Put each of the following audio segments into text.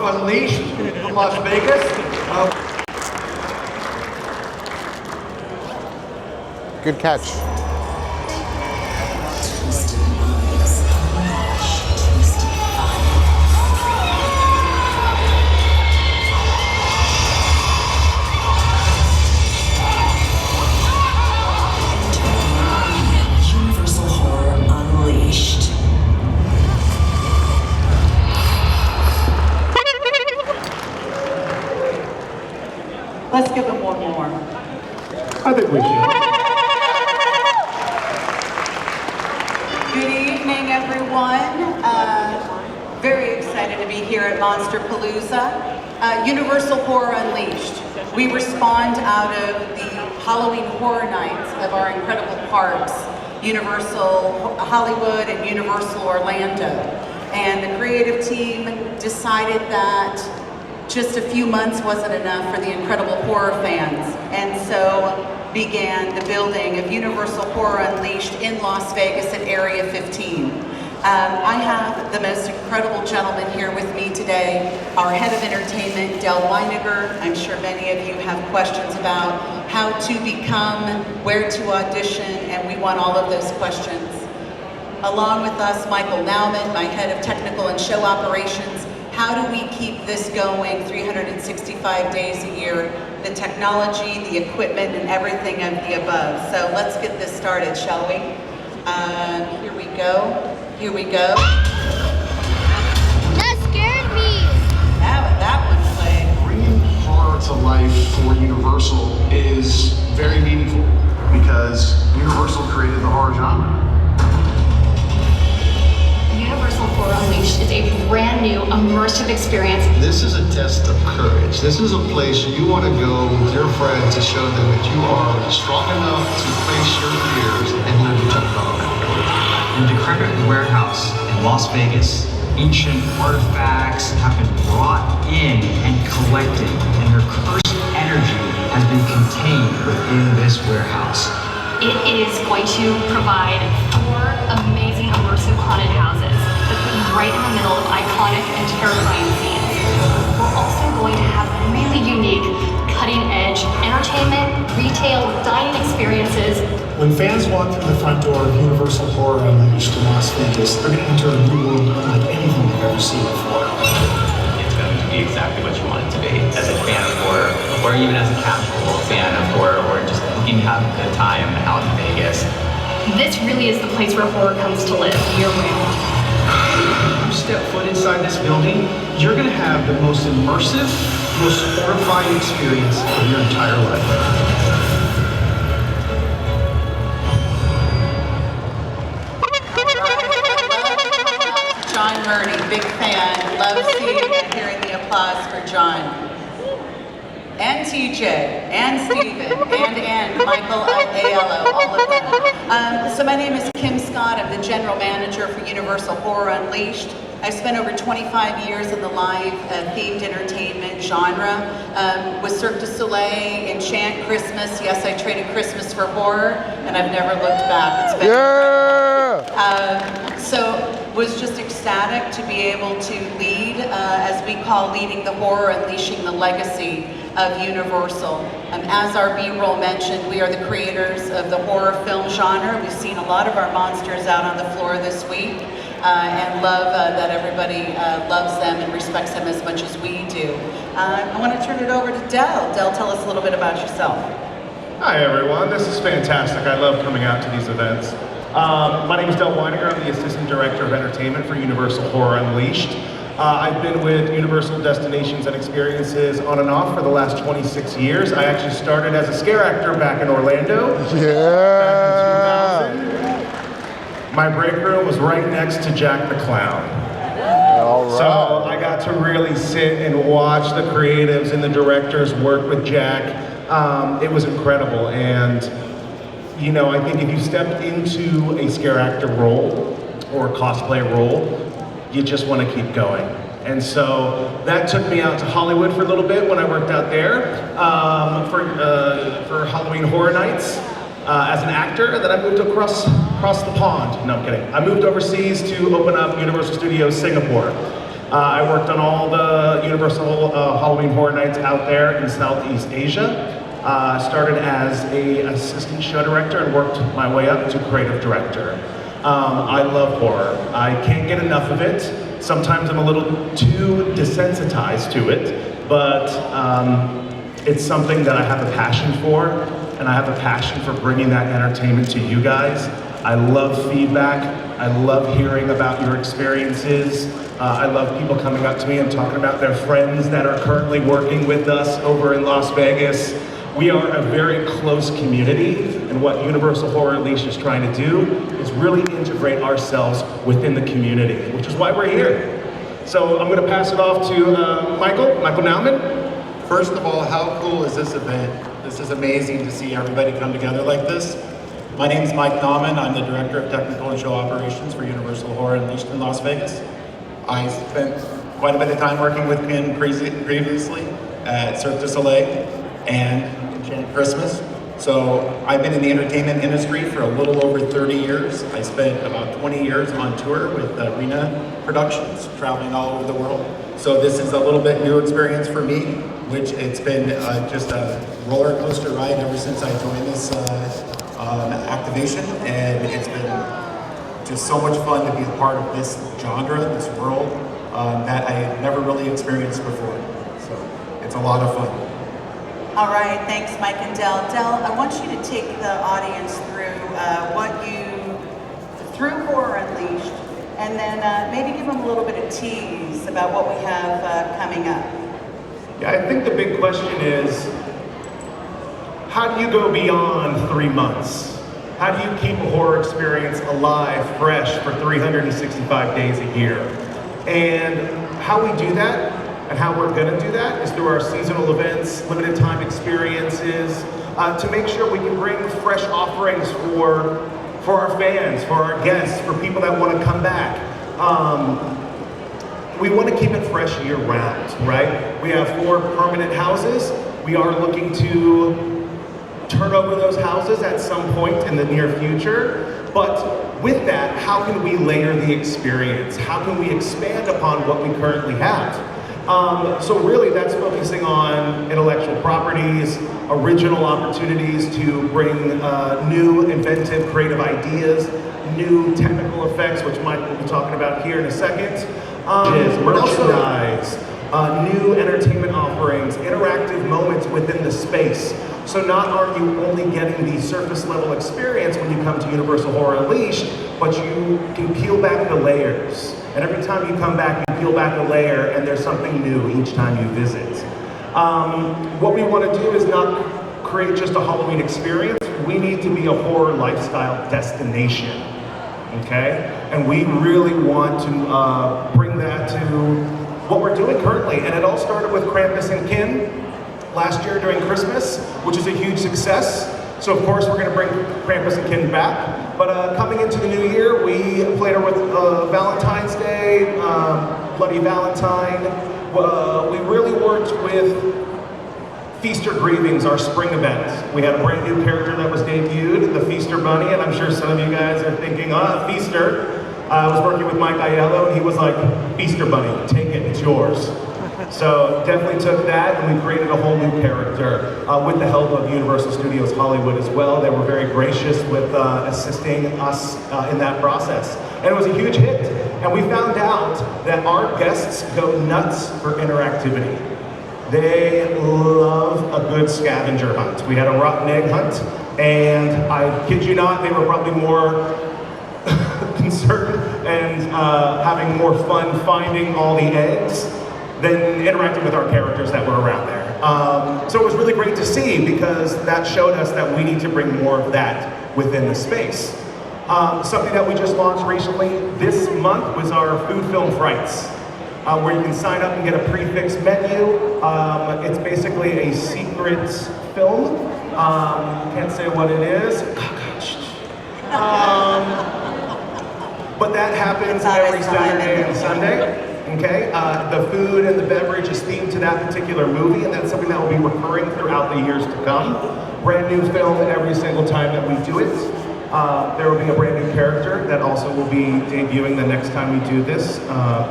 Unleashed from Las Vegas. Good catch. Universal Horror Unleashed. Let's give them one more. I think we should. Good evening, everyone. Very excited to be here at Monsterpalooza. Universal Horror Unleashed. We respond out of the Halloween Horror Nights of our incredible parks, Universal Hollywood and Universal Orlando. And the creative team decided that just a few months wasn't enough for the incredible horror fans, and so began the building of Universal Horror Unleashed in Las Vegas at Area 15. I have the most incredible gentleman here with me today, our head of entertainment, Del Weiniger. I'm sure many of you have questions about how to become, where to audition, and we want all of those questions. Along with us, Michael Nauman, my head of technical and show operations. How do we keep this going 365 days a year? The technology, the equipment, and everything of the above. So let's get this started, shall we? Here we go. Here we go. That scared me. That one played. Bringing horror to life for Universal is very meaningful because Universal created the horror genre. Universal Horror Unleashed is a brand new immersive experience. This is a test of courage. This is a place you want to go with your friends to show them that you are strong enough to face your fears and live your technology. In the decrepit warehouse in Las Vegas, ancient artifacts have been brought in and collected, and their cursed energy has been contained within this warehouse. It is going to provide 4 amazing immersive haunted houses that put you right in the middle of iconic and terrifying scenes. We're also going to have really unique, cutting-edge entertainment, retail, dining experiences. When fans walk through the front door of Universal Horror Unleashed in Las Vegas, they're going to enter a new world unlike anything they've ever seen before. It's going to be exactly what you want it to be as a fan of horror, or even as a casual fan of horror, or just looking to have a good time out in Vegas. This really is the place where horror comes to live year-round. You step foot inside this building, you're going to have the most immersive, most horrifying experience of your entire life. John Murney, big fan. Love seeing and hearing the applause for John. And TJ, and Steven, and Michael Aiello, all of them. So my name is Kim Scott. I'm the general manager for Universal Horror Unleashed. I've spent over 25 years in the live themed entertainment genre. With Cirque du Soleil, Enchant Christmas. Yes, I traded Christmas for horror, and I've never looked back. It's been so was just ecstatic to be able to lead, as we call leading the horror, unleashing the legacy of Universal. As our B-roll mentioned, we are the creators of the horror film genre. We've seen a lot of our monsters out on the floor this week, and love that everybody loves them and respects them as much as we do. I want to turn it over to Del. Del, tell us a little bit about yourself. Hi everyone, this is fantastic. I love coming out to these events. My name is Del Weiniger. I'm the Assistant Director of Entertainment for Universal Horror Unleashed. I've been with Universal Destinations and Experiences on and off for the last 26 years. I actually started as a scare actor back in Orlando. Back in 2000. My break room was right next to Jack the Clown. All right. So I got to really sit and watch the creatives and the directors work with Jack. It was incredible, and you know, I think if you stepped into a scare actor role or a cosplay role, you just want to keep going. And so that took me out to Hollywood for a little bit when I worked out there for Halloween Horror Nights as an actor, and then I moved across the pond. No, I'm kidding. I moved overseas to open up Universal Studios Singapore. I worked on all the Universal Halloween Horror Nights out there in Southeast Asia. Started as an assistant show director and worked my way up to creative director. I love horror. I can't get enough of it. Sometimes I'm a little too desensitized to it, but it's something that I have a passion for, and I have a passion for bringing that entertainment to you guys. I love feedback. I love hearing about your experiences. I love people coming up to me and talking about their friends that are currently working with us over in Las Vegas. We are a very close community, and what Universal Horror Unleashed is trying to do is really integrate ourselves within the community, which is why we're here. So I'm going to pass it off to Michael Nauman. First of all, how cool is this event? This is amazing to see everybody come together like this. My name is Mike Nauman. I'm the Director of Technical and Show Operations for Universal Horror Unleashed in Las Vegas. I spent quite a bit of time working with Ken previously at Cirque du Soleil and Enchanted Christmas. So I've been in the entertainment industry for a little over 30 years. I spent about 20 years on tour with Arena Productions, traveling all over the world. So this is a little bit new experience for me, which it's been just a roller coaster ride ever since I joined this activation, and it's been just so much fun to be a part of this genre, this world that I had never really experienced before. So it's a lot of fun. All right, thanks Mike and Del. Del, I want you to take the audience through through Horror Unleashed, and then maybe give them a little bit of tease about what we have coming up. Yeah, I think the big question is, how do you go beyond 3 months? How do you keep a horror experience alive, fresh for 365 days a year? And how we do that, and how we're gonna do that, is through our seasonal events, limited time experiences, to make sure we can bring fresh offerings for our fans, for our guests, for people that wanna come back. We wanna keep it fresh year round, right? We have 4 permanent houses. We are looking to turn over those houses at some point in the near future. But with that, how can we layer the experience? How can we expand upon what we currently have? So really that's focusing on intellectual properties, original opportunities to bring new, inventive, creative ideas, new technical effects, which Mike will be talking about here in a second. Merchandise, new entertainment offerings, interactive moments within the space. So not are you only getting the surface level experience when you come to Universal Horror Unleashed, but you can peel back the layers. And every time you come back, you peel back a layer and there's something new each time you visit. What we want to do is not create just a Halloween experience. We need to be a horror lifestyle destination, okay? And we really want to bring that to what we're doing currently. And it all started with Krampus and Kin last year during Christmas, which is a huge success. So of course we're going to bring Krampus and Kin back. But coming into the new year, we played her with Valentine's Day, Bloody Valentine. We really worked with Feaster Grievings, our spring event. We had a brand new character that was debuted, the Feaster Bunny, and I'm sure some of you guys are thinking, Feaster. I was working with Mike Aiello, and he was like, Feaster Bunny, take it, it's yours. So definitely took that, and we created a whole new character with the help of Universal Studios Hollywood as well. They were very gracious with assisting us in that process. And it was a huge hit. And we found out that our guests go nuts for interactivity. They love a good scavenger hunt. We had a rotten egg hunt, and I kid you not, they were probably more concerned and having more fun finding all the eggs than interacting with our characters that were around there. So it was really great to see, because that showed us that we need to bring more of that within the space. Something that we just launched recently this month was our Food Film Frights, where you can sign up and get a prefix menu. It's basically a secret film. Can't say what it is. But that happens every Saturday and Sunday. Okay, the food and the beverage is themed to that particular movie, and that's something that will be recurring throughout the years to come. Brand new film every single time that we do it. There will be a brand new character that also will be debuting the next time we do this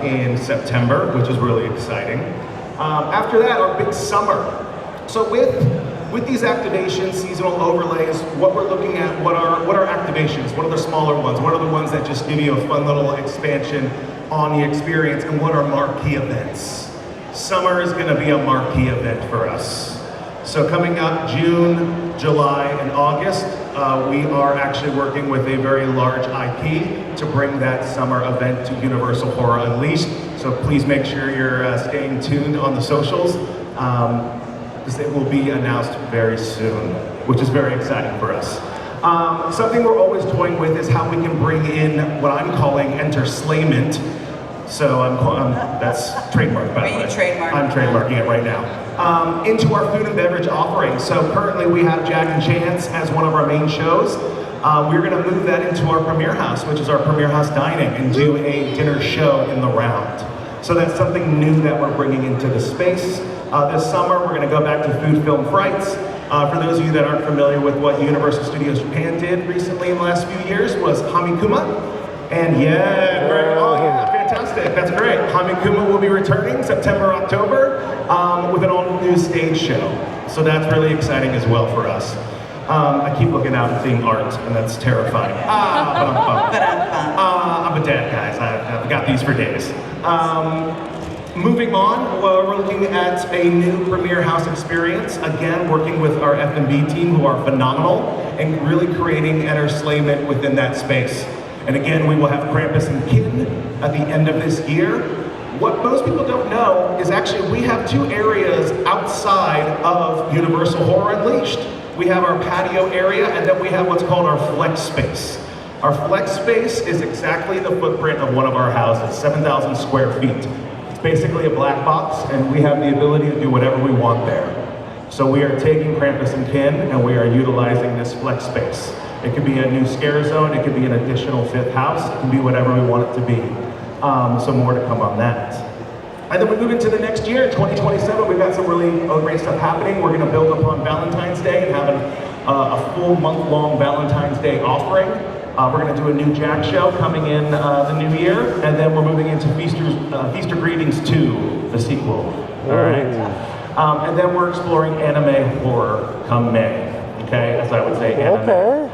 in September, which is really exciting. After that, our big summer. So with these activations, seasonal overlays, what we're looking at, what are activations? What are the smaller ones? What are the ones that just give you a fun little expansion on the experience? And what are marquee events? Summer is going to be a marquee event for us. So coming up June, July, and August, we are actually working with a very large IP to bring that summer event to Universal Horror Unleashed. So please make sure you're staying tuned on the socials. Because it will be announced very soon, which is very exciting for us. Something we're always toying with is how we can bring in what I'm calling enterslayment. So that's trademarked, by the way. I'm trademarking it right now. Into our food and beverage offering. So currently we have Jack and Chance as one of our main shows. We're going to move that into our Premiere House, which is our Premiere House dining, and do a dinner show in the round. So that's something new that we're bringing into the space. This summer, we're going to go back to Food Film Frights. For those of you that aren't familiar with what Universal Studios Japan did recently in the last few years was Hamikuma. And fantastic, that's great. Hamikuma will be returning September, October with an all-new stage show. So that's really exciting as well for us. I keep looking out and seeing art, and that's terrifying. I'm a dad, guys. I've got these for days. Moving on, we're looking at a new Premiere House experience. Again, working with our F&B team, who are phenomenal, and really creating enterslayment within that space. And again, we will have Krampus and Kin at the end of this year. What most people don't know is actually we have two areas outside of Universal Horror Unleashed. We have our patio area, and then we have what's called our flex space. Our flex space is exactly the footprint of one of our houses, 7,000 square feet. It's basically a black box, and we have the ability to do whatever we want there. So we are taking Krampus and Kin, and we are utilizing this flex space. It could be a new scare zone, it could be an additional fifth house, it can be whatever we want it to be. So more to come on that. And then we move into the next year, 2027, we've got some really great stuff happening. We're gonna build upon Valentine's Day and have a full month-long Valentine's Day offering. We're going to do a new Jack show coming in the new year, and then we're moving into Feaster Greetings 2, the sequel. All right. And then we're exploring anime horror come May, okay, as I would say, anime. Okay.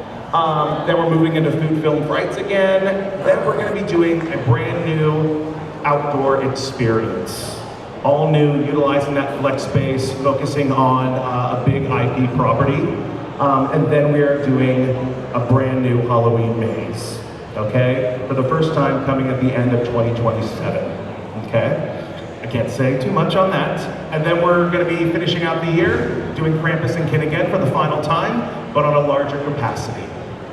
Then we're moving into Food Film Frights again. Then we're going to be doing a brand new outdoor experience. All new, utilizing that flex space, focusing on a big IP property. And then we are doing a brand new Halloween maze, okay? For the first time coming at the end of 2027, okay? I can't say too much on that. And then we're gonna be finishing out the year, doing Krampus and Kin again for the final time, but on a larger capacity.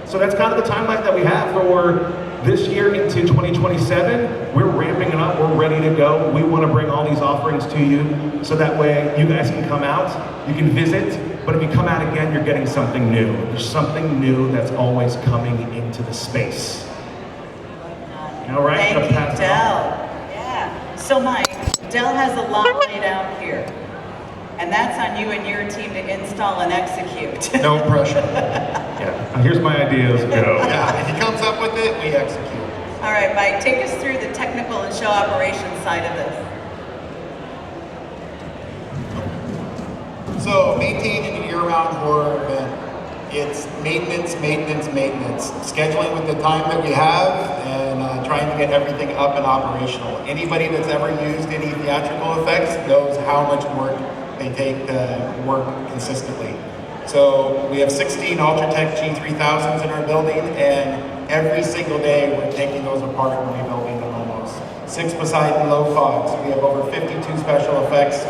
So that's kind of the timeline that we have for this year into 2027. We're ramping it up, we're ready to go. We wanna bring all these offerings to you so that way you guys can come out, you can visit, but if you come out again, you're getting something new. There's something new that's always coming into the space. All right, thank you, Del. Yeah. So Mike, Del has a lot laid out here. And that's on you and your team to install and execute. No pressure. Yeah, here's my ideas, go. Yeah, if he comes up with it, we execute. All right, Mike, take us through the technical and show operations side of this. So maintaining a year-round horror event, it's maintenance, maintenance, maintenance. Scheduling with the time that we have and trying to get everything up and operational. Anybody that's ever used any theatrical effects knows how much work they take to work consistently. So we have 16 Ultratech G3000s in our building, and every single day we're taking those apart and rebuilding them almost. 6 Poseidon low fogs. We have over 52 special effects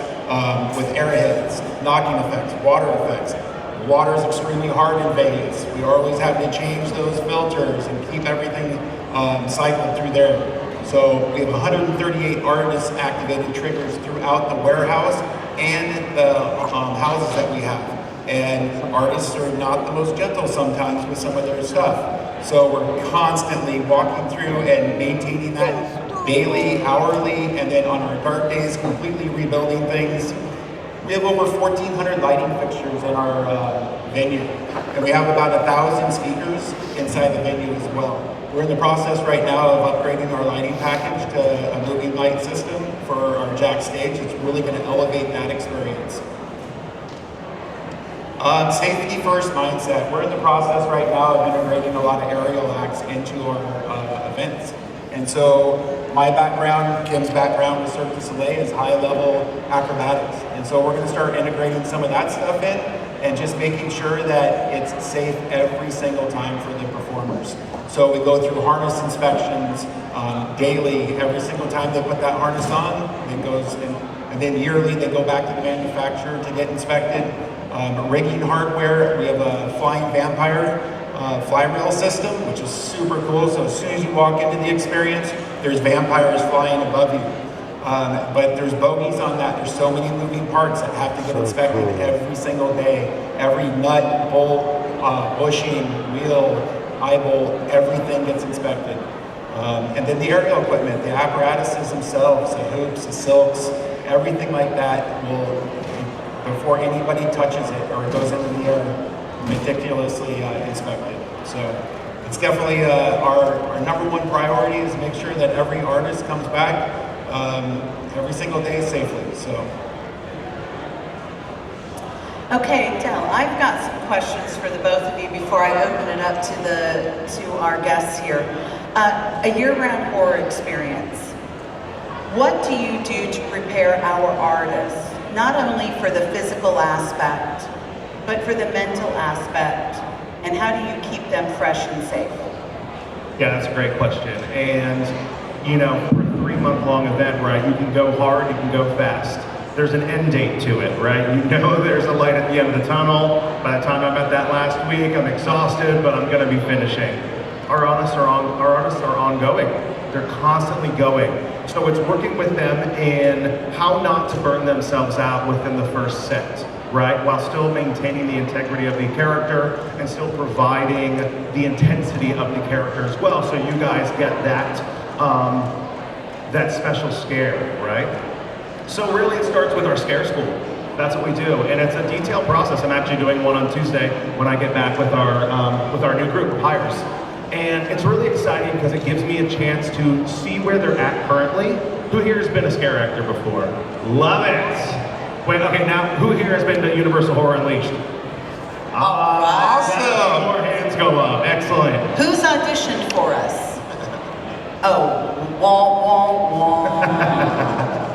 with airheads, knocking effects, water effects. Water is extremely hard in Vegas. We always have to change those filters and keep everything cycled through there. So we have 138 artist-activated triggers throughout the warehouse and the houses that we have. And artists are not the most gentle sometimes with some of their stuff. So we're constantly walking through and maintaining that daily, hourly, and then on our dark days, completely rebuilding things. We have over 1,400 lighting fixtures in our venue, and we have about 1,000 speakers inside the venue as well. We're in the process right now of upgrading our lighting package to a moving light system for our Jack stage. It's really going to elevate that experience. Safety first mindset. We're in the process right now of integrating a lot of aerial acts into our events. And so my background, Kim's background with Cirque du Soleil is high level acrobatics. And so we're going to start integrating some of that stuff in and just making sure that it's safe every single time for the performers. So we go through harness inspections daily. Every single time they put that harness on, it goes in, and then yearly they go back to the manufacturer to get inspected. Rigging hardware, we have a flying vampire flywheel system, which is super cool. So as soon as you walk into the experience, there's vampires flying above you. But there's bogies on that. There's so many moving parts that have to get inspected every single day. Every nut, bolt, bushing, wheel, eye bolt, everything gets inspected. And then the aerial equipment, the apparatuses themselves, the hoops, the silks, everything like that will, before anybody touches it or it goes into the air, meticulously inspected. So it's definitely our number one priority is to make sure that every artist comes back every single day safely. So. Okay, Del, I've got some questions for the both of you before I open it up to our guests here. A year-round horror experience. What do you do to prepare our artists, not only for the physical aspect, but for the mental aspect? And how do you keep them fresh and safe? Yeah, that's a great question. And, you know, for a 3-month-long event, right, you can go hard, you can go fast. There's an end date to it, right? You know there's a light at the end of the tunnel. By the time I'm at that last week, I'm exhausted, but I'm gonna be finishing. Our artists are ongoing. They're constantly going. So it's working with them in how not to burn themselves out within the first set, right? While still maintaining the integrity of the character and still providing the intensity of the character as well. So you guys get that, that special scare, right? So really it starts with our scare school. That's what we do, and it's a detailed process. I'm actually doing one on Tuesday when I get back with our new group of hires. And it's really exciting because it gives me a chance to see where they're at currently. Who here has been a scare actor before? Love it! Wait, okay, now who here has been to Universal Horror Unleashed? Awesome! More hands go up, excellent. Who's auditioned for us? Oh, wah, wah, wah.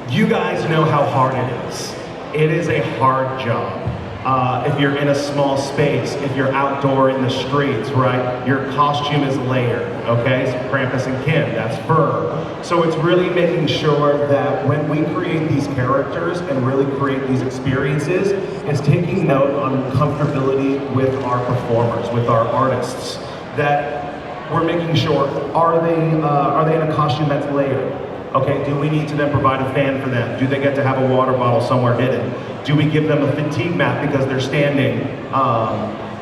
You guys know how hard it is. It is a hard job. If you're in a small space, if you're outdoor in the streets, right? Your costume is layered, okay? So Krampus and Kim, that's fur. So it's really making sure that when we create these characters and really create these experiences, it's taking note on comfortability with our performers, with our artists. That we're making sure, are they in a costume that's layered? Okay, do we need to then provide a fan for them? Do they get to have a water bottle somewhere hidden? Do we give them a fatigue mat because they're standing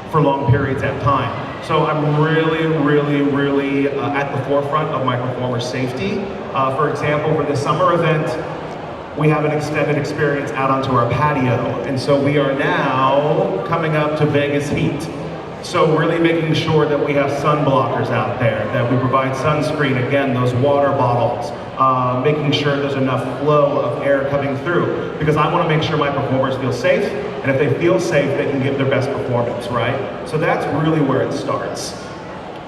for long periods at time? So I'm really at the forefront of my performer safety. For example, for the summer event, we have an extended experience out onto our patio. And so we are now coming up to Vegas heat. So really making sure that we have sun blockers out there, that we provide sunscreen, again, those water bottles, making sure there's enough flow of air coming through. Because I want to make sure my performers feel safe, and if they feel safe, they can give their best performance, right? So that's really where it starts.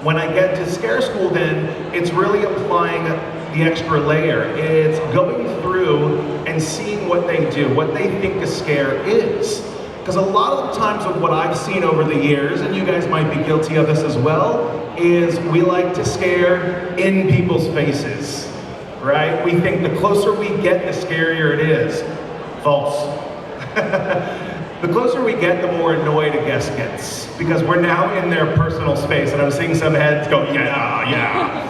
When I get to scare school then, it's really applying the extra layer. It's going through and seeing what they do, what they think a scare is. Because a lot of the times of what I've seen over the years, and you guys might be guilty of this as well, is we like to scare in people's faces, right? We think the closer we get, the scarier it is. False. The closer we get, the more annoyed a guest gets, because we're now in their personal space, and I'm seeing some heads go, yeah.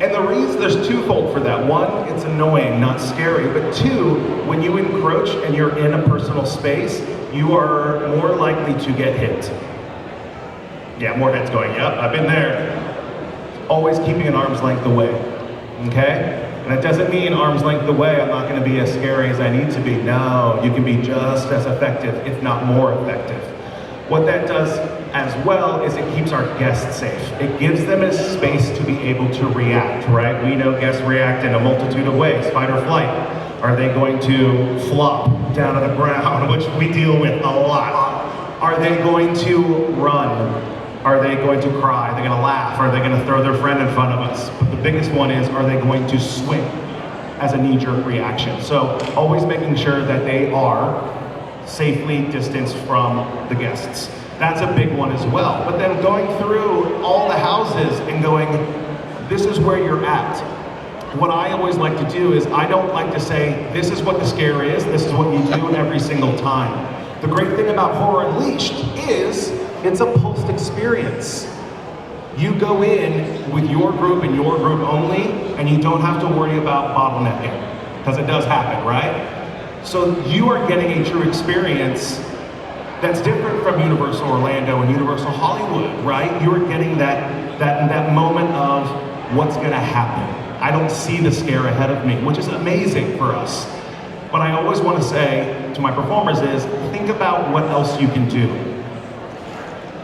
And the reason, there's twofold for that. One, it's annoying, not scary, but two, when you encroach and you're in a personal space, you are more likely to get hit. Yeah, more heads going, yep, I've been there. Always keeping an arm's length away, okay? And it doesn't mean arm's length away, I'm not gonna be as scary as I need to be. No, you can be just as effective, if not more effective. What that does as well is it keeps our guests safe. It gives them a space to be able to react, right? We know guests react in a multitude of ways, fight or flight. Are they going to flop down on the ground, which we deal with a lot? Are they going to run? Are they going to cry? Are they going to laugh? Are they going to throw their friend in front of us? But the biggest one is, are they going to swim as a knee-jerk reaction? So always making sure that they are safely distanced from the guests. That's a big one as well. But then going through all the houses and going, this is where you're at. What I always like to do is I don't like to say, this is what the scare is, this is what you do every single time. The great thing about Horror Unleashed is it's a pulsed experience. You go in with your group and your group only, and you don't have to worry about bottlenecking, because it does happen, right? So you are getting a true experience that's different from Universal Orlando and Universal Hollywood, right? You're getting that moment of what's gonna happen. I don't see the scare ahead of me, which is amazing for us. What I always want to say to my performers is, think about what else you can do.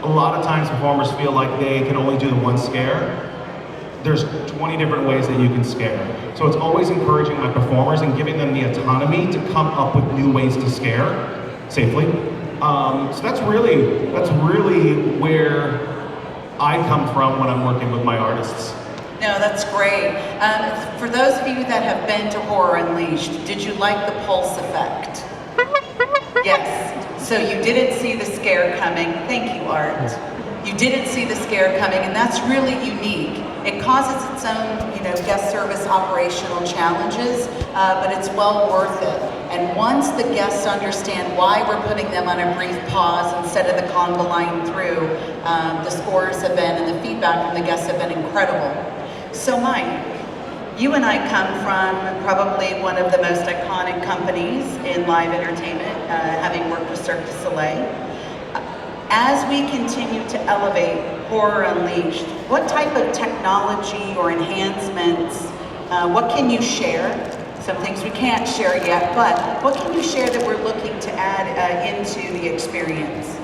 A lot of times performers feel like they can only do the one scare. There's 20 different ways that you can scare. So it's always encouraging my performers and giving them the autonomy to come up with new ways to scare safely. So that's really where I come from when I'm working with my artists. No, that's great. For those of you that have been to Horror Unleashed, did you like the pulse effect? Yes. So you didn't see the scare coming. Thank you, Art. You didn't see the scare coming, and that's really unique. It causes its own, guest service operational challenges, but it's well worth it. And once the guests understand why we're putting them on a brief pause instead of the conga line through, the scores have been, and the feedback from the guests have been incredible. So Mike, you and I come from probably one of the most iconic companies in live entertainment, having worked with Cirque du Soleil. As we continue to elevate Horror Unleashed, what type of technology or enhancements, what can you share? Some things we can't share yet, but what can you share that we're looking to add into the experience?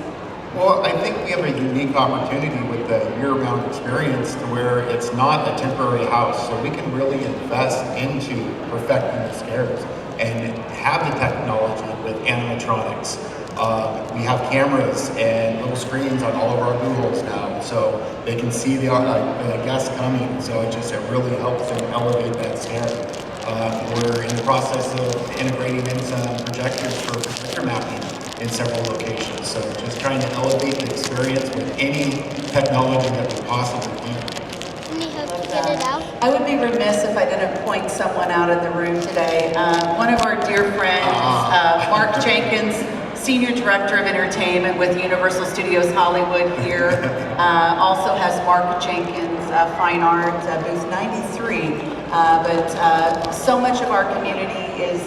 Well, I think we have a unique opportunity with the year-round experience to where it's not a temporary house, so we can really invest into perfecting the scares and have the technology with animatronics. We have cameras and little screens on all of our Googles now, so they can see the guests coming, so it really helps them elevate that scare. We're in the process of integrating in some projectors for projector mapping in several locations. So just trying to elevate the experience with any technology that we possibly can. I would be remiss if I didn't point someone out in the room today. One of our dear friends, Mark Jenkins, Senior Director of Entertainment with Universal Studios Hollywood here, also has Mark Jenkins, Fine Art, booth 93. But so much of our community is,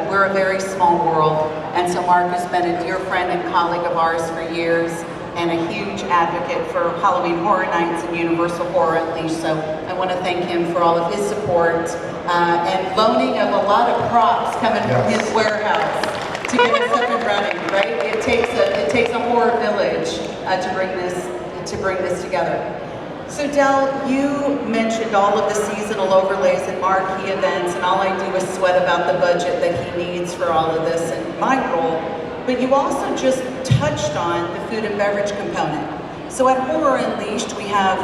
we're a very small world, and so Mark has been a dear friend and colleague of ours for years, and a huge advocate for Halloween Horror Nights and Universal Horror Unleashed. So I want to thank him for all of his support and loaning of a lot of props coming from his warehouse to get us up and running. Right? It takes a horror village to bring this together. So Del, you mentioned all of the seasonal overlays and marquee events, and all I do is sweat about the budget that he needs for all of this and my role. But you also just touched on the food and beverage component. So at Horror Unleashed, we have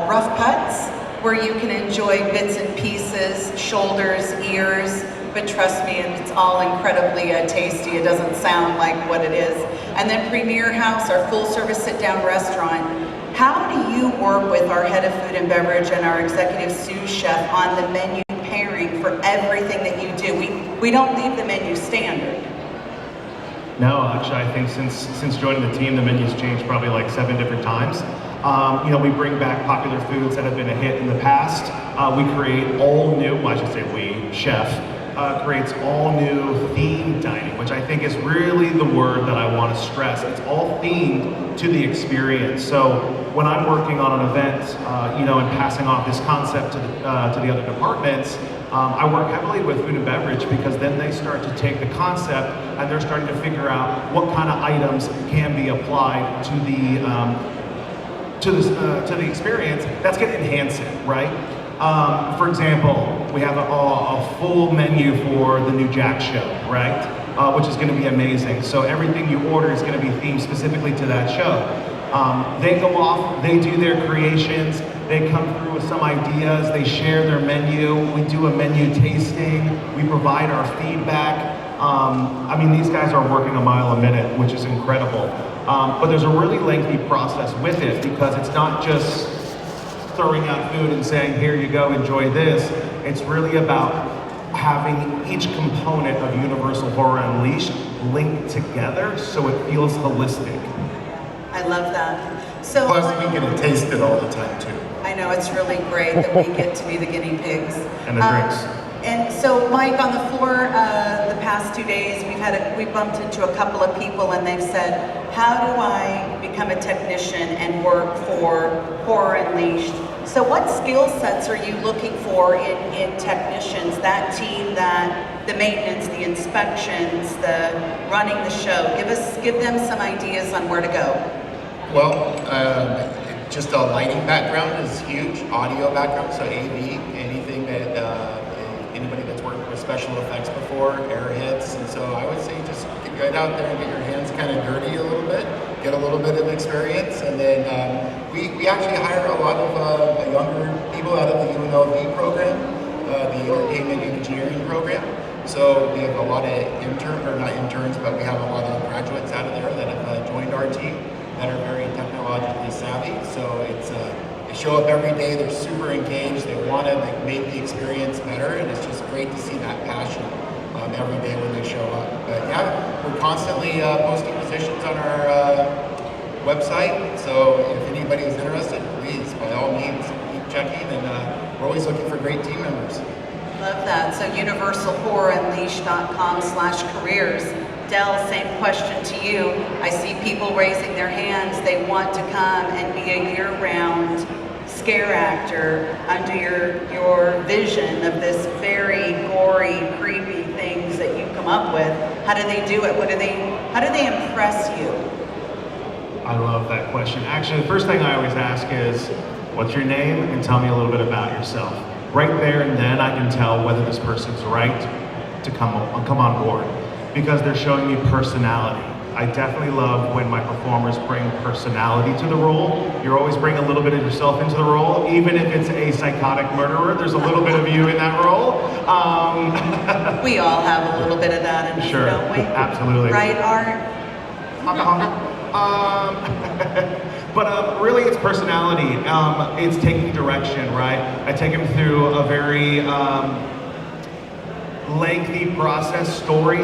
rough cuts, where you can enjoy bits and pieces, shoulders, ears, but trust me, it's all incredibly tasty. It doesn't sound like what it is. And then Premier House, our full-service sit-down restaurant. How do you work with our head of food and beverage and our executive sous chef on the menu pairing for everything that you do? We don't leave the menu standard. No, actually, I think since joining the team, the menu's changed probably like 7 different times. We bring back popular foods that have been a hit in the past. We create all new, well, I should say we, chef, creates all new themed dining, which I think is really the word that I want to stress. It's all themed to the experience. So when I'm working on an event, and passing off this concept to the other departments, I work heavily with food and beverage, because then they start to take the concept and they're starting to figure out what kind of items can be applied to to the experience, that's going to enhance it, right? For example, we have a full menu for the new Jack show, right? Which is going to be amazing. So everything you order is going to be themed specifically to that show. They go off, they do their creations, they come through with some ideas, they share their menu, we do a menu tasting, we provide our feedback. I mean, these guys are working a mile a minute, which is incredible. But there's a really lengthy process with it because it's not just throwing out food and saying, here you go, enjoy this. It's really about having each component of Universal Horror Unleashed linked together so it feels holistic. I love that. So Plus, we get to taste it all the time too. I know it's really great that we get to be the guinea pigs. And the drinks. And so, Mike, on the floor, the past 2 days, we bumped into a couple of people, and they've said, "How do I become a technician and work for Horror Unleashed?" So, what skill sets are you looking for in technicians? That team, the maintenance, the inspections, the running the show. Give them some ideas on where to go. Well, just a lighting background is huge. Audio background, so AV, anything that anybody that's worked with special effects before, airheads, and so I would say just get out there and get your hands kind of dirty a little bit, get a little bit of experience, and then we actually hire a lot of younger people out of the UNLV program, the Entertainment Engineering program. So we have a lot of not interns, but we have a lot of graduates out of there that have joined our team that are very technologically savvy. So it's they show up every day, they're super engaged, they want to make the experience better, and it's just great to see that passion every day when they show up. But yeah, we're constantly posting positions on our website, so if anybody is interested, please, by all means, keep checking, and we're always looking for great team members. Love that. So universalhorrorunleashed.com/careers. Del, same question to you. I see people raising their hands. They want to come and be a year-round scare actor under your vision of this very gory, creepy things that you come up with. How do they do it? How do they impress you? I love that question. Actually, the first thing I always ask is, what's your name? And tell me a little bit about yourself. Right there and then I can tell whether this person's right to come on board because they're showing me personality. I definitely love when my performers bring personality to the role. You always bring a little bit of yourself into the role, even if it's a psychotic murderer, there's a little bit of you in that role. We all have a little bit of that in us, Sure, don't we? absolutely. Right, Art? But really it's personality. It's taking direction, right? I take them through a very lengthy process story.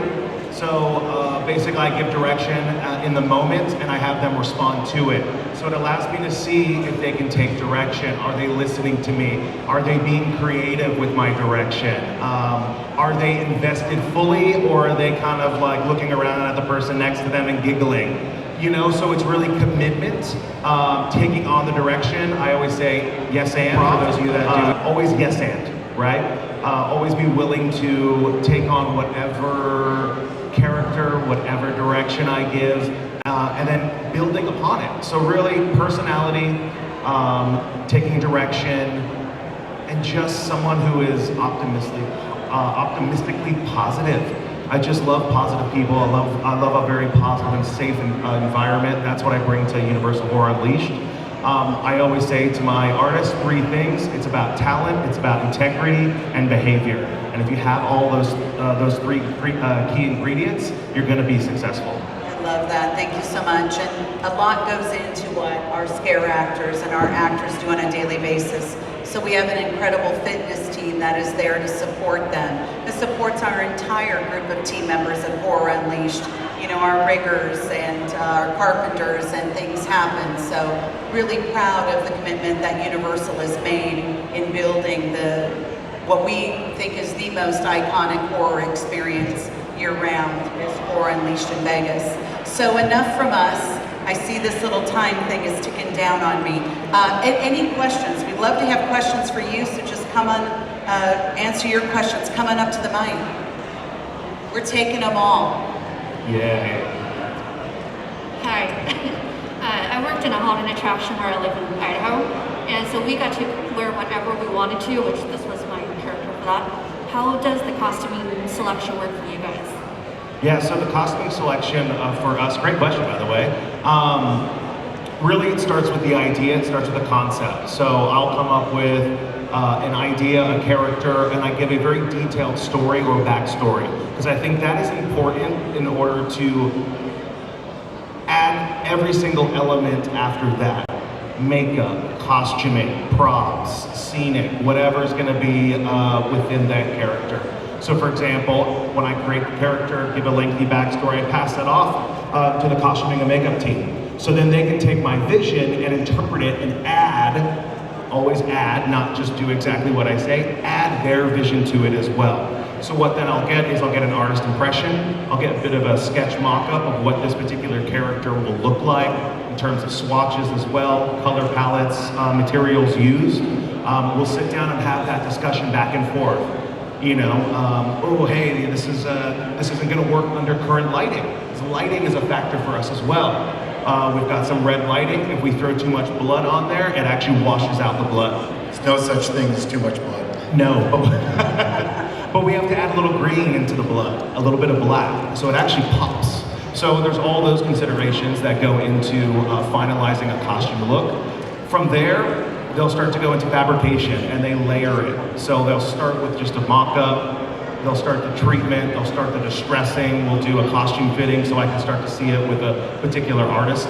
So basically I give direction in the moment and I have them respond to it. So it allows me to see if they can take direction. Are they listening to me? Are they being creative with my direction? Are they invested fully, or are they kind of like looking around at the person next to them and giggling? You know, so it's really commitment, taking on the direction. I always say yes and, for those of you that do, always yes and, right? Always be willing to take on whatever character, whatever direction I give, and then building upon it. So really personality, taking direction, and just someone who is optimistically positive. I just love positive people. I love a very positive and safe environment. That's what I bring to Universal Horror Unleashed. I always say to my artists 3 things. It's about talent, it's about integrity, and behavior. And if you have all those three key ingredients, you're going to be successful. I love that. Thank you so much. And a lot goes into what our scare actors and our actors do on a daily basis. So we have an incredible fitness team that is there to support them. It supports our entire group of team members at Horror Unleashed. You know, our riggers and our carpenters, and things happen. So really proud of the commitment that Universal has made in building what we think is the most iconic horror experience year-round is Horror Unleashed in Vegas. So enough from us. I see this little time thing is ticking down on me. Any questions? We'd love to have questions for you, so just come on, answer your questions. Come on up to the mic. We're taking them all. Yeah. Hi. I worked in a haunted attraction where I live in Idaho, and so we got to wear whatever we wanted to, which this was my character for that. How does the costuming selection work for you guys? Yeah, so the costuming selection for us, great question by the way. Really it starts with the idea, it starts with the concept. So I'll come up with an idea, a character, and I give a very detailed story or backstory. Because I think that is important in order to add every single element after that. Makeup, costuming, props, scenic, whatever is gonna be within that character. So for example, when I create the character, give a lengthy backstory, I pass that off to the costuming and makeup team. So then they can take my vision and interpret it and add, always add, not just do exactly what I say, add their vision to it as well. So what then I'll get is I'll get an artist impression, I'll get a bit of a sketch mock-up of what this particular character will look like in terms of swatches as well, color palettes, materials used. We'll sit down and have that discussion back and forth. You know, oh hey, this isn't gonna work under current lighting. So lighting is a factor for us as well. We've got some red lighting. If we throw too much blood on there, it actually washes out the blood. There's no such thing as too much blood. No, but we have to add a little green into the blood, a little bit of black, so it actually pops. So there's all those considerations that go into finalizing a costume look. From there, they'll start to go into fabrication and they layer it. So they'll start with just a mock-up, they'll start the treatment, they'll start the distressing, we'll do a costume fitting so I can start to see it with a particular artist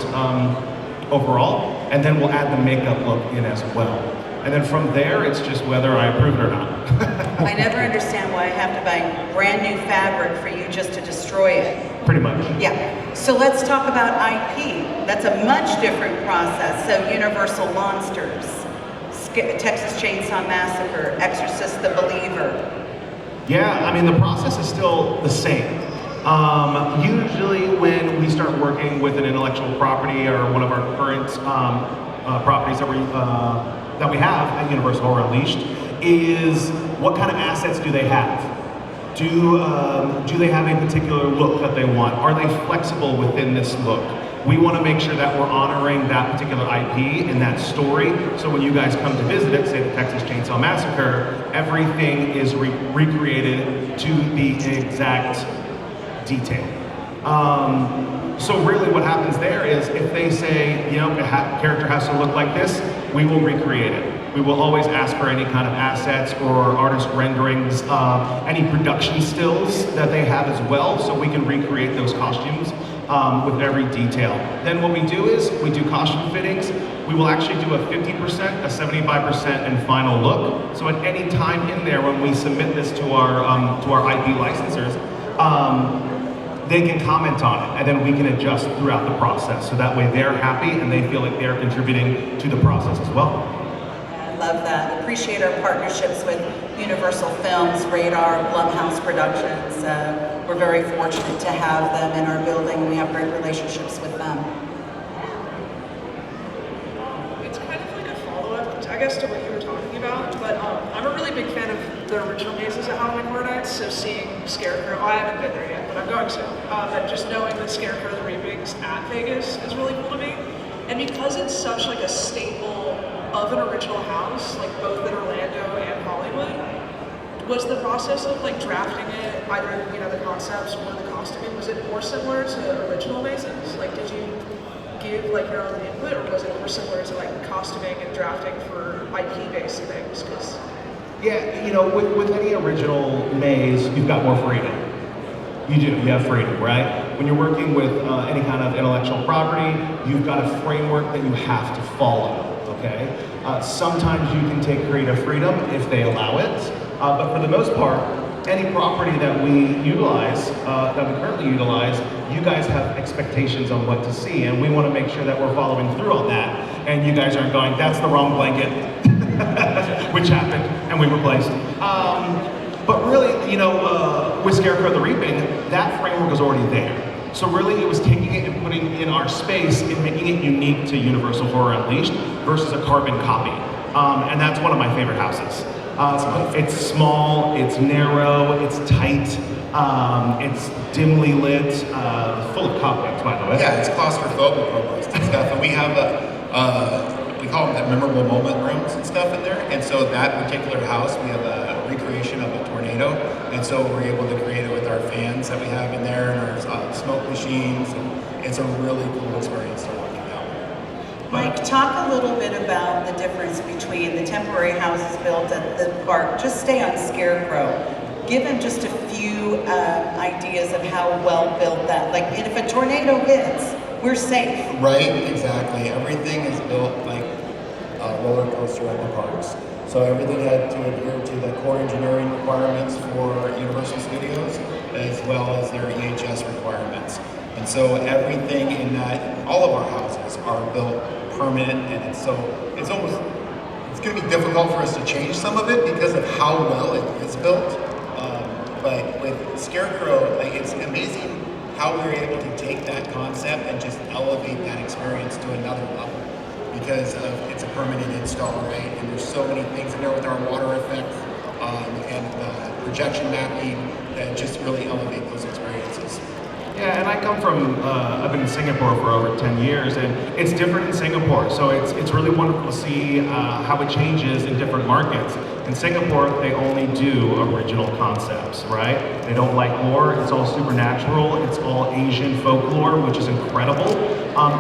overall, and then we'll add the makeup look in as well. And then from there, it's just whether I approve it or not. I never understand why I have to buy brand new fabric for you just to destroy it. Pretty much. Yeah, so let's talk about IP. That's a much different process. So Universal Monsters, Texas Chainsaw Massacre, Exorcist the Believer. Yeah, I mean, the process is still the same. Usually when we start working with an intellectual property or one of our current properties that we have at Universal Horror Unleashed is what kind of assets do they have? Do they have a particular look that they want? Are they flexible within this look? We want to make sure that we're honoring that particular IP and that story. So when you guys come to visit it, say the Texas Chainsaw Massacre, everything is recreated to the exact detail. So really what happens there is if they say, you know, a character has to look like this, we will recreate it. We will always ask for any kind of assets or artist renderings, any production stills that they have as well, so we can recreate those costumes with every detail. Then what we do is we do costume fittings. We will actually do a 50%, a 75%, and final look. So at any time in there when we submit this to our IP licensors, they can comment on it, and then we can adjust throughout the process. So that way they're happy and they feel like they're contributing to the process as well. I love that. Appreciate our partnerships with Universal Films, Radar, Blumhouse Productions. We're very fortunate to have them in our building. We have great relationships with them. It's kind of like a follow-up, I guess, to what you were talking about, but I'm a really big fan of the original mazes at Halloween Horror Nights, so seeing Scarecrow, I haven't been there yet, but I'm going to, and just knowing that Scarecrow the Reapings at Vegas is really cool to me, and because it's such like a staple of an original house, like both in Orlando and Hollywood, was the process of like drafting it, either, you know, the concepts or the costuming, was it more similar to original mazes? Like, did you give like your own input, or was it more similar to like costuming and drafting for IP-based things? Because yeah, you know, with any original maze, you've got more freedom. You do, you have freedom, right? When you're working with any kind of intellectual property, you've got a framework that you have to follow, okay? Sometimes you can take creative freedom if they allow it, but for the most part, any property that we utilize, that we currently utilize, you guys have expectations on what to see, and we want to make sure that we're following through on that, and you guys aren't going, that's the wrong blanket, which happened, and we replaced. But really, you know, with Scarecrow the Reaping, that framework was already there. So really, it was taking it and putting it in our space and making it unique to Universal Horror Unleashed versus a carbon copy. And that's one of my favorite houses. It's small, it's narrow, it's tight, It's dimly lit, full of cobwebs, by the way. Yeah, it's claustrophobic almost and stuff. And we have we call them the memorable moment rooms and stuff in there. And so that particular house, we have a recreation of a tornado. And so we're able to create it with our fans that we have in there and our smoke machines. And it's a really cool experience to walk out. Mike, talk a little bit about the difference between the temporary houses built at the park. Just stay on Scarecrow. Give him just a few ideas of how well built that, like if a tornado hits, we're safe. Right, exactly. Everything is built like a roller coaster at the parks. So everything had to adhere to the core engineering requirements for Universal Studios, as well as their EHS requirements. And so everything in that, all of our houses are built permanent, and it's going to be difficult for us to change some of it because of how well it is built. But with Scarecrow, like, it's amazing how we were able to take that concept and just elevate that experience to another level because it's a permanent install, right? And there's so many things in there with our water effect and projection mapping that just really elevate those experiences. Yeah, and I come from, I've been in Singapore for over 10 years, and it's different in Singapore. So it's really wonderful to see how it changes in different markets. In Singapore, they only do original concepts, right? They don't like lore, it's all supernatural, it's all Asian folklore, which is incredible.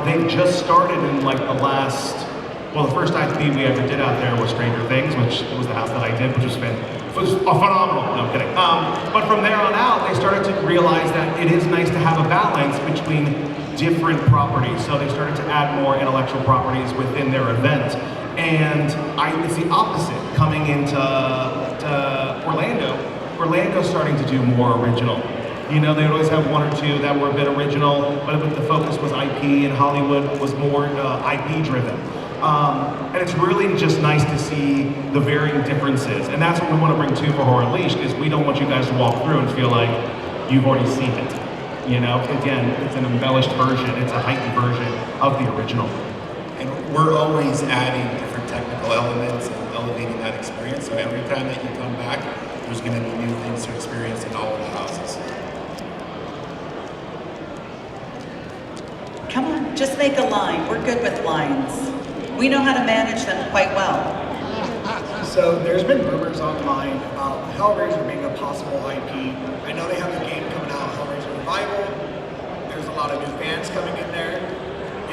They just started in like the first IP we ever did out there was Stranger Things, which was the house that I did, which was phenomenal. No, I'm kidding. But from there on out, they started to realize that it is nice to have a balance between different properties. So they started to add more intellectual properties within their event. And it's the opposite coming into Orlando. Orlando's starting to do more original. You know, they would always have one or two that were a bit original, but the focus was IP, and Hollywood was more IP driven. And it's really just nice to see the varying differences. And that's what we want to bring to for Horror Unleashed, is we don't want you guys to walk through and feel like you've already seen it. You know, again, it's an embellished version, it's a heightened version of the original. And we're always adding different technical elements and elevating that experience. So every time that you come back, there's going to be new things to experience in all of the houses. Come on, just make a line. We're good with lines. We know how to manage them quite well. So there's been rumors online about Hellraiser being a possible IP. I know they have the game coming out, Hellraiser Revival. There's a lot of new fans coming in there.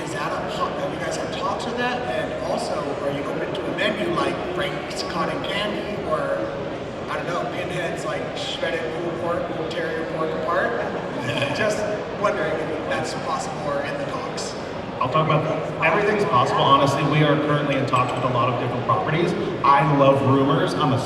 Is that have you guys had talks with that? And also, are you open to a menu like Frank's Cotton Candy, or I don't know, Pinhead's like shredded pulled pork, pulled terrier pork apart? Just wondering if that's possible or in the talks. I'll talk about that. Everything's possible. Honestly, we are currently in talks with a lot of different properties. I love rumors. I'm a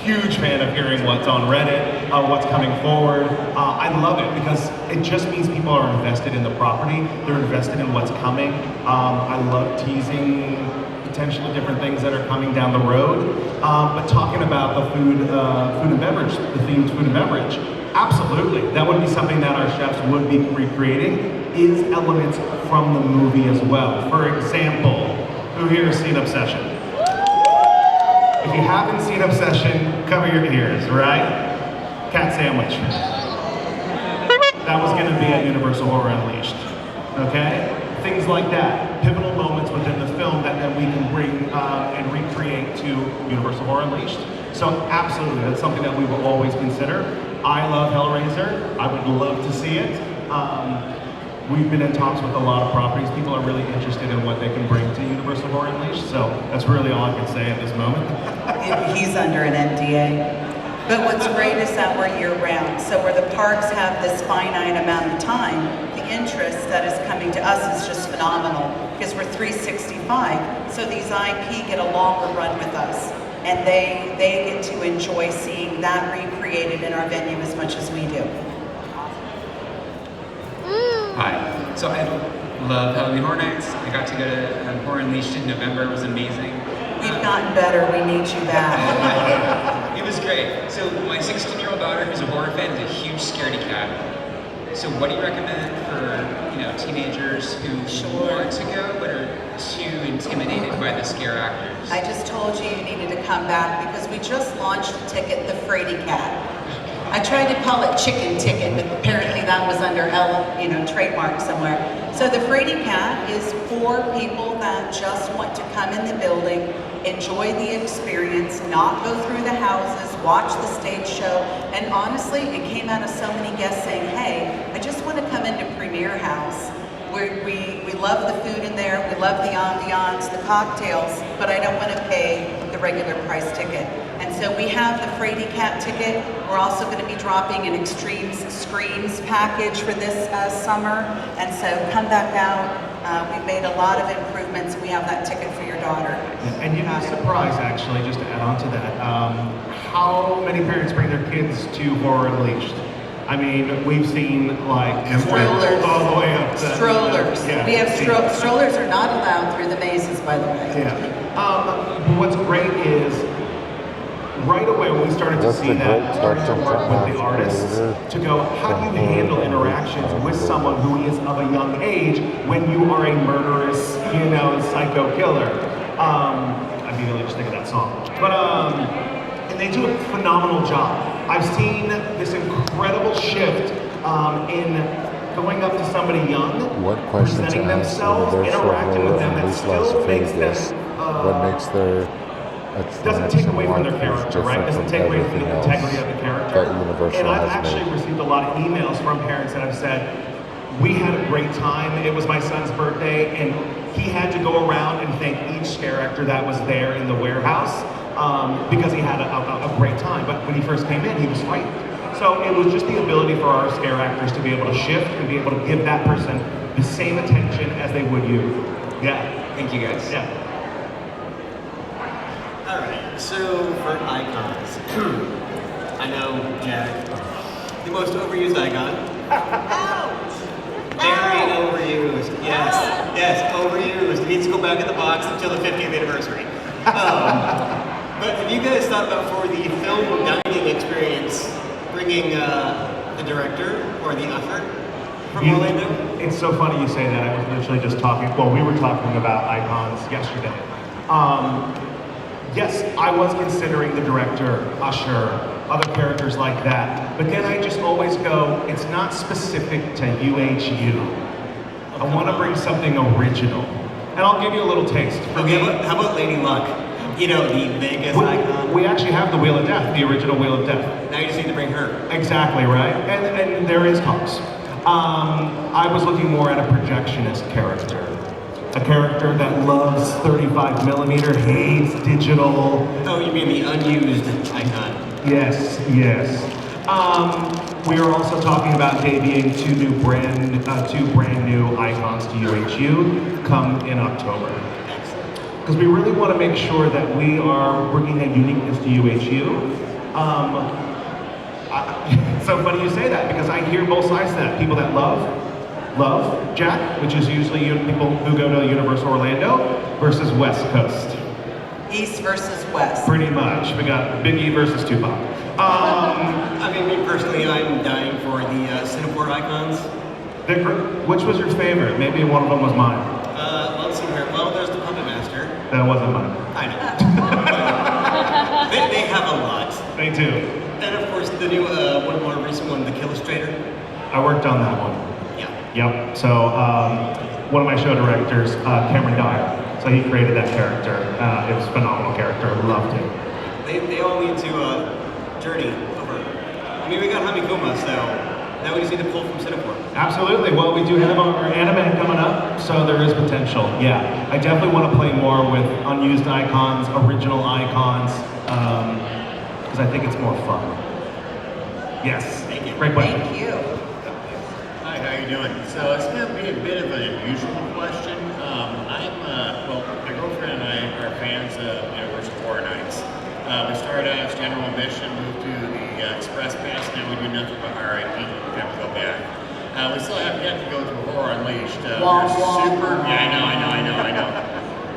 huge fan of hearing what's on Reddit, what's coming forward. I love it because it just means people are invested in the property. They're invested in what's coming. I love teasing potentially different things that are coming down the road. But talking about the food and beverage, the themed food and beverage, absolutely. That would be something that our chefs would be recreating, is elements from the movie as well. For example, who here has seen Obsession? If you haven't seen Obsession, cover your ears, right? Cat sandwich. That was gonna be at Universal Horror Unleashed, okay? Things like that, pivotal moments within the film that we can bring and recreate to Universal Horror Unleashed. So absolutely, that's something that we will always consider. I love Hellraiser, I would love to see it. We've been in talks with a lot of properties. People are really interested in what they can bring to Universal Horror Unleashed, so that's really all I can say at this moment. He's under an NDA. But what's great is that we're year-round. So where the parks have this finite amount of time, the interest that is coming to us is just phenomenal because we're 365. So these IP get a longer run with us, and they get to enjoy seeing that recreated in our venue as much as we do. Hi. So I love Halloween Horror Nights. I got to go to Horror Unleashed in November. It was amazing. We've gotten better. We need you back. It was great. So my 16-year-old daughter, who's a horror fan, is a huge scaredy cat. So what do you recommend for teenagers who want to go but are too intimidated by the scare actors? I just told you you needed to come back because we just launched the ticket, The Frady Cat. I tried to call it chicken ticket, but apparently that was under trademark somewhere. So the Fraidy Cat is for people that just want to come in the building, enjoy the experience, not go through the houses, watch the stage show. And honestly, it came out of so many guests saying, hey, I just want to come into Premiere House. We love the food in there, we love the ambiance, the cocktails, but I don't want to pay the regular price ticket. And so we have the Fraidy Cat ticket. We're also going to be dropping an Extreme Screams package for this summer. And so come back out. We've made a lot of improvements. We have that ticket for your daughter. And you'd be surprised, actually, just to add on to that, how many parents bring their kids to Horror Unleashed. I mean, we've seen like strollers all the way up to strollers. Yeah, we have strollers are not allowed through the mazes, by the way. Yeah. But what's great is right away when we started to see that, starting to work with the artists to go, how do you handle interactions with someone who is of a young age when you are a murderous, psycho killer? I immediately just think of that song. But and they do a phenomenal job. I've seen this incredible shift in going up to somebody young, presenting themselves, interacting with them, that still makes them, what makes their doesn't take away from their character, right? Doesn't take away from the integrity of the character. And I've actually received a lot of emails from parents that have said, we had a great time, it was my son's birthday, and he had to go around and thank each scare actor that was there in the warehouse because he had a great time. But when he first came in, he was frightened. So it was just the ability for our scare actors to be able to shift and be able to give that person the same attention as they would you. Yeah. Thank you guys. Yeah. All right, so for icons, I know Jack, the most overused icon. Very overused. Yes, overused. It needs to go back in the box until the 50th anniversary. But have you guys thought about for the film dining experience, bringing the director or the usher from Orlando? It's so funny you say that. I was literally just we were talking about icons yesterday. Yes, I was considering the director, usher, other characters like that. But then I just always go, it's not specific to UHU. I want to bring something original. And I'll give you a little taste. Okay, how about Lady Luck? The Vegas icon. We actually have the Wheel of Death, the original Wheel of Death. Now you just need to bring her. Exactly, right? And there is talks. I was looking more at a projectionist character. A character that loves 35 millimeter, hates digital. Oh, you mean the unused icon? Yes. We are also talking about debuting two brand new icons to UHU come in October. Because we really want to make sure that we are bringing a uniqueness to UHU. It's so funny you say that because I hear both sides of that. People that love Jack, which is usually people who go to Universal Orlando, versus West Coast. East versus West. Pretty much. We got Big E versus Tupac. I mean, me personally, I'm dying for the Cineport icons. Which was your favorite? Maybe one of them was mine. Let's see here. Well, there's the Puppet Master. That wasn't mine. I know. they have a lot. They do. And of course, the new, one more recent one, the Killustrator. I worked on that one. Yep. So one of my show directors, Cameron Dyer. So he created that character. It was a phenomenal character. Loved it. They all need to journey over. I mean, we got Hamikuma, so now we just need to pull from Cineport. Absolutely. Well, we do have our anime coming up, so there is potential. Yeah, I definitely want to play more with unused icons, original icons, because I think it's more fun. Yes. Thank you. Great question. Thank you. Hi, how you doing? So it's going to be a bit of an unusual question. My girlfriend and I are fans of Universal Horror Nights. We started out as General Admission, moved to the Express Pass, now we do nothing but RIP, never go back. We still have yet to go through Horror Unleashed. I know.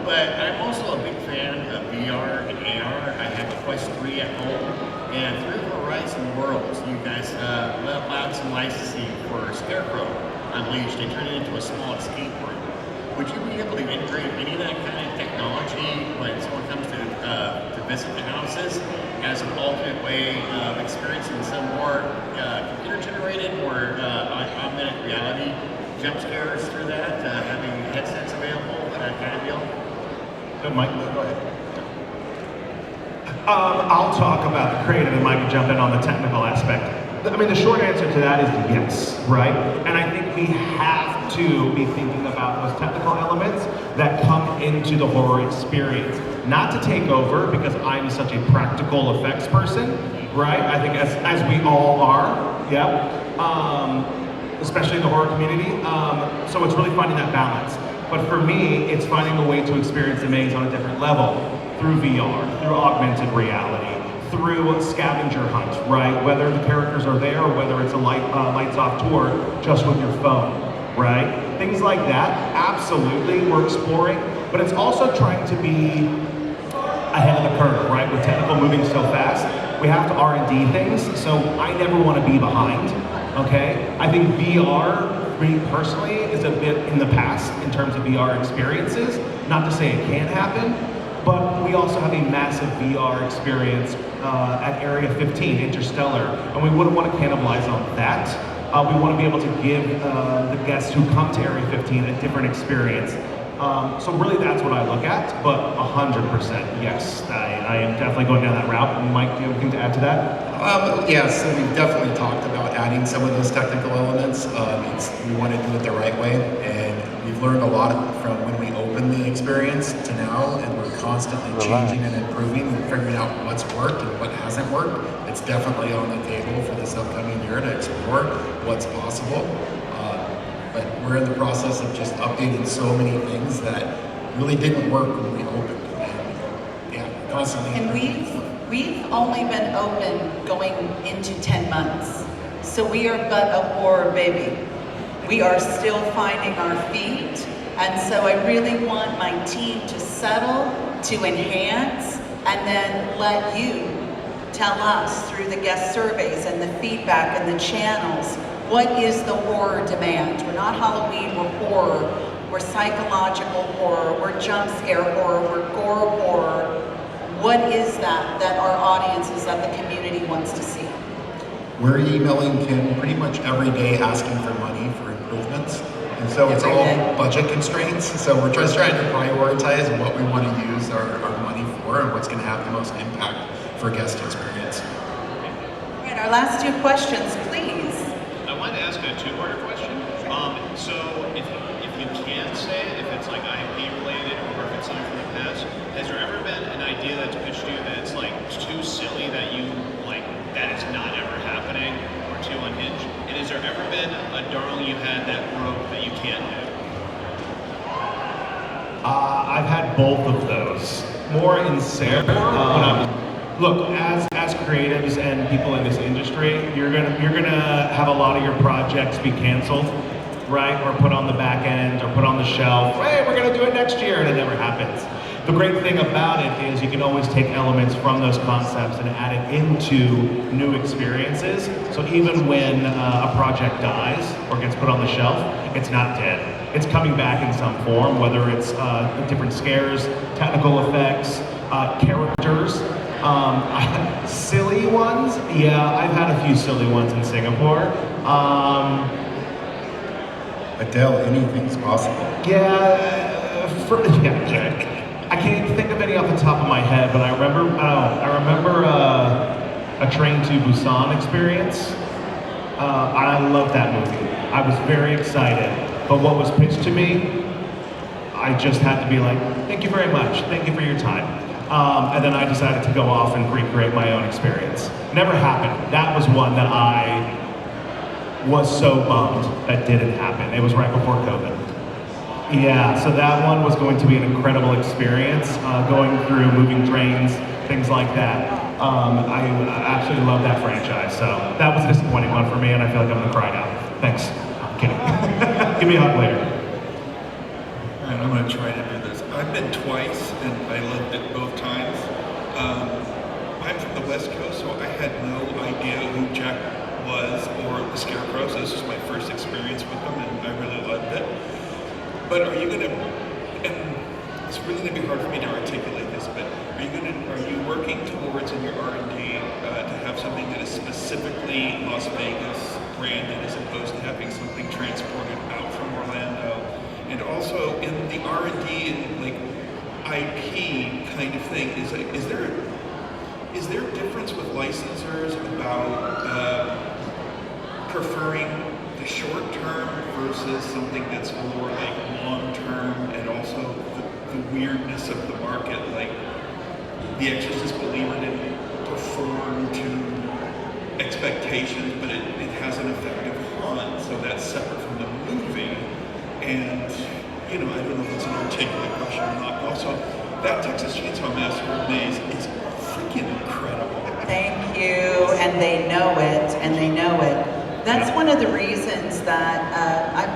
But I'm also a big fan of VR and AR. I have the Quest 3 at home. And through Horizon Worlds, you guys allowed some licensing for Scarecrow Unleashed. They turned it into a small escape room. would you be able to integrate any of that kind of technology when someone comes to visit the houses as an alternate way of experiencing some more computer-generated or augmented reality jump scares through that, having headsets available, that kind of deal? Mike, go ahead. I'll talk about the creative and Mike can jump in on the technical aspect. I mean, the short answer to that is yes, right? And I think we have to be thinking about those technical elements that come into the horror experience. Not to take over, because I'm such a practical effects person, right? I think as we all are, yeah. Especially in the horror community. So it's really finding that balance. But for me, it's finding a way to experience the maze on a different level, through VR, through augmented reality, through scavenger hunt, right? Whether the characters are there or whether it's a lights off tour just with your phone, right? Things like that, absolutely, we're exploring, but it's also trying to be ahead of the curve, right? With technical moving so fast, we have to R&D things, so I never want to be behind, okay? I think VR, for me personally, is a bit in the past in terms of VR experiences. Not to say it can't happen, but we also have a massive VR experience at Area 15, Interstellar, and we wouldn't want to cannibalize on that. We want to be able to give the guests who come to Area 15 a different experience. So really that's what I look at, but 100% yes, I am definitely going down that route. Mike, do you have anything to add to that? Yes, so we've definitely talked about adding some of those technical elements. We want to do it the right way, and we've learned a lot from when we opened the experience to now, and we're constantly changing and improving and figuring out what's worked and what hasn't worked. It's definitely on the table for this upcoming year to explore what's possible. But we're in the process of just updating so many things that really didn't work when we opened. And yeah, constantly. And we've only been open going into 10 months. So we are but a horror baby. We are still finding our feet. And so I really want my team to settle, to enhance, and then let you tell us through the guest surveys and the feedback and the channels, what is the horror demand? We're not Halloween, we're horror. We're psychological horror, we're jump scare horror, we're gore horror. What is that our audiences, that the community wants to see? We're emailing Kim pretty much every day asking for money for improvements. And so it's all budget constraints. So we're just trying to prioritize what we want to use our money for and what's going to have the most impact for guest experience. All right, our last two questions, please. I wanted to ask a two-parter question. So if you can say it, if it's like IP related or if it's something from the past, has there ever been an idea that's pitched to you that's like too silly that you like, that is not ever happening, or too unhinged? And has there ever been a darling you had that broke that you can't do? I've had both of those. More in Sarah. Look, as creatives and people in this industry, you're gonna have a lot of your projects be canceled, right? Or put on the back end, or put on the shelf. Hey, we're gonna do it next year, and it never happens. The great thing about it is you can always take elements from those concepts and add it into new experiences. So even when a project dies or gets put on the shelf, it's not dead. It's coming back in some form, whether it's different scares, technical effects, characters. Silly ones? Yeah, I've had a few silly ones in Singapore. Adele, anything's possible. Yeah, I can't think of any off the top of my head, but I remember a Train to Busan experience. I love that movie. I was very excited, but what was pitched to me, I just had to be like, thank you very much, thank you for your time. And then I decided to go off and recreate my own experience. Never happened. That was one that I was so bummed that didn't happen. It was right before COVID. Yeah, so that one was going to be an incredible experience, going through moving trains, things like that. I absolutely love that franchise, so that was a disappointing one for me, and I feel like I'm gonna cry now. Thanks. I'm kidding. Give me a hug later. All right, I'm gonna try to do this. I've been twice, and I loved it both times. I'm from the West Coast, so I had no idea who Jack was or the Scarecrow, so this was my first experience with them, and I really loved it. But are you gonna, and it's really gonna be hard for me to articulate this, but are you working towards in your R&D to have something that is specifically Las Vegas branded as opposed to having something transported out from Orlando? And also in the R&D and like IP kind of thing, is there a difference with licensors about preferring the short term versus something that's more like long term, and also the weirdness of the market? Like The Exorcist Believer didn't perform to expectations, but it has an effective haunt, so that's separate from the movie. And I don't know if it's an articulate question or not. Also, that Texas Chainsaw Massacre maze is freaking incredible. Thank you, and they know it. That's one of the reasons that,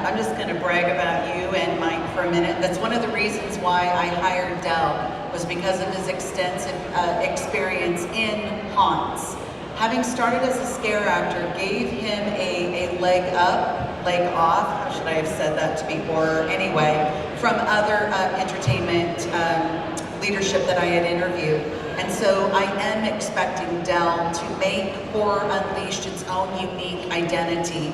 I'm just gonna brag about you and Mike for a minute. That's one of the reasons why I hired Del, was because of his extensive experience in haunts. Having started as a scare actor gave him a leg up, leg off, how should I have said that to be horror? Anyway, from other entertainment leadership that I had interviewed. And so I am expecting Del to make Horror Unleashed its own unique identity.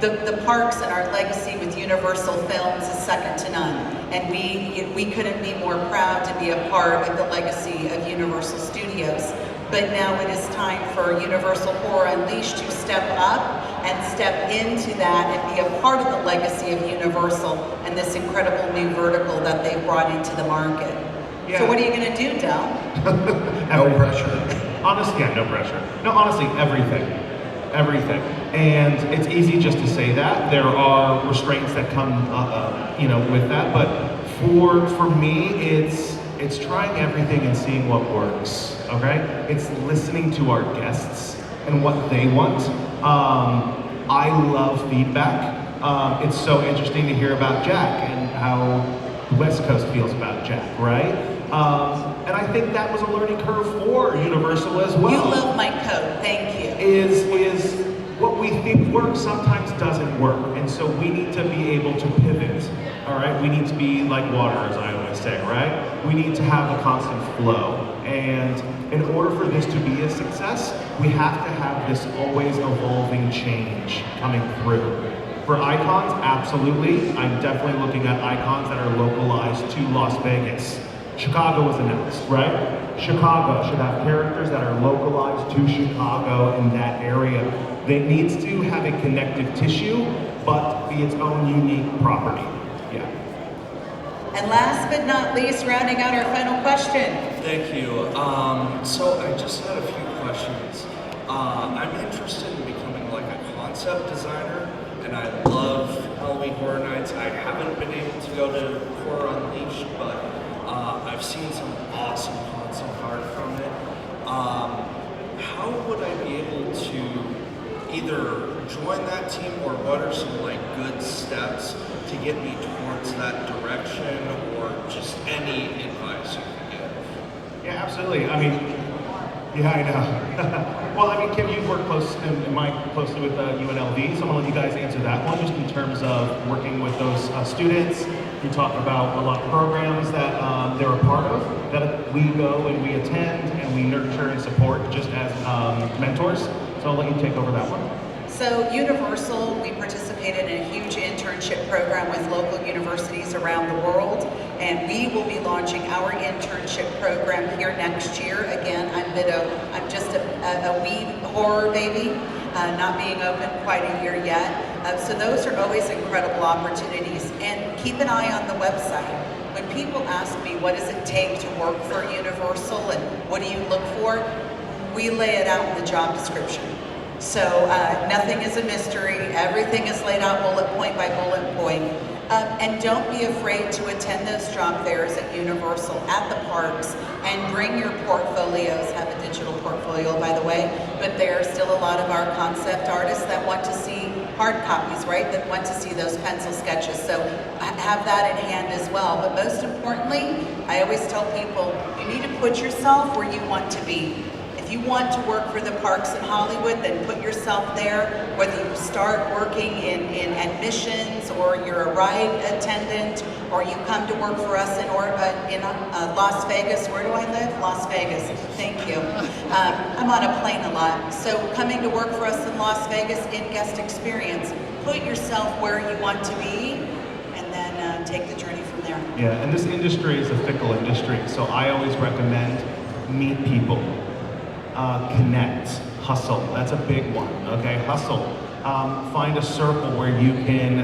The parks and our legacy with Universal Films is second to none. And we couldn't be more proud to be a part of the legacy of Universal Studios. But now it is time for Universal Horror Unleashed to step up and step into that and be a part of the legacy of Universal and this incredible new vertical that they've brought into the market. Yeah. So what are you gonna do, Del? No pressure. Honestly, no pressure. No, honestly, everything. And it's easy just to say that. There are restraints that come, with that. But for me, it's trying everything and seeing what works. Okay? It's listening to our guests and what they want. I love feedback. It's so interesting to hear about Jack and how the West Coast feels about Jack, right? And I think that was a learning curve for Universal as well. You love my coat, thank you. Is what we think works sometimes doesn't work, and so we need to be able to pivot. All right, we need to be like water, as I always say, right? We need to have a constant flow, and in order for this to be a success, we have to have this always evolving change coming through. For icons, absolutely. I'm definitely looking at icons that are localized to Las Vegas. Chicago was announced, right? Chicago should have characters that are localized to Chicago in that area. It needs to have a connective tissue, but be its own unique property. Yeah. And last but not least, rounding out our final question. Thank you. So I just had a few questions. I'm interested in becoming like a concept designer, and I love Halloween Horror Nights. I haven't been able to go to Horror Unleashed, but I've seen some awesome concept art from it. How would I be able to either join that team, or what are some like good steps to get me towards that direction, or just any advice you can give? Yeah, absolutely. I mean, yeah, I know. Well, I mean, Kim, you work close and Mike closely with UNLV, so I'm gonna let you guys answer that one, just in terms of working with those students. You talk about a lot of programs that they're a part of, that we go and we attend and we nurture and support just as mentors. So I'll let you take over that one. So Universal, we participated in a huge internship program with local universities around the world, and we will be launching our internship program here next year. Again, I'm just a wee horror baby, not being open quite a year yet. So those are always incredible opportunities. And keep an eye on the website. When people ask me, what does it take to work for Universal and what do you look for? We lay it out in the job description. So nothing is a mystery. Everything is laid out bullet point by bullet point. And don't be afraid to attend those job fairs at Universal, at the parks, and bring your portfolios. Have a digital portfolio, by the way, but there are still a lot of our concept artists that want to see hard copies, right? That want to see those pencil sketches. So have that in hand as well. But most importantly, I always tell people, you need to put yourself where you want to be. If If you want to work for the parks in Hollywood, then put yourself there, whether you start working in admissions, or you're a ride attendant, or you come to work for us in Las Vegas. Where do I live? Las Vegas. Thank you. I'm on a plane a lot. So coming to work for us in Las Vegas in guest experience, put yourself where you want to be, and then take the journey from there. Yeah, and this industry is a fickle industry, so I always recommend meet people, connect, hustle. That's a big one, okay? Hustle. Find a circle where you can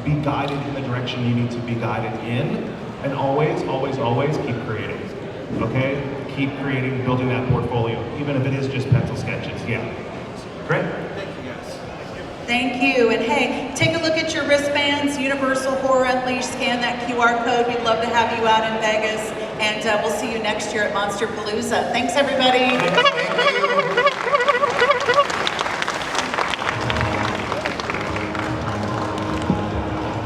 be guided in the direction you need to be guided in, and always, always, always keep creating, okay? Keep creating, building that portfolio, even if it is just pencil sketches, yeah. Great. Thank you, and hey, take a look at your wristbands, Universal Horror Unleashed, scan that QR code. We'd love to have you out in Vegas, and we'll see you next year at Monsterpalooza. Thanks, everybody. Thank you.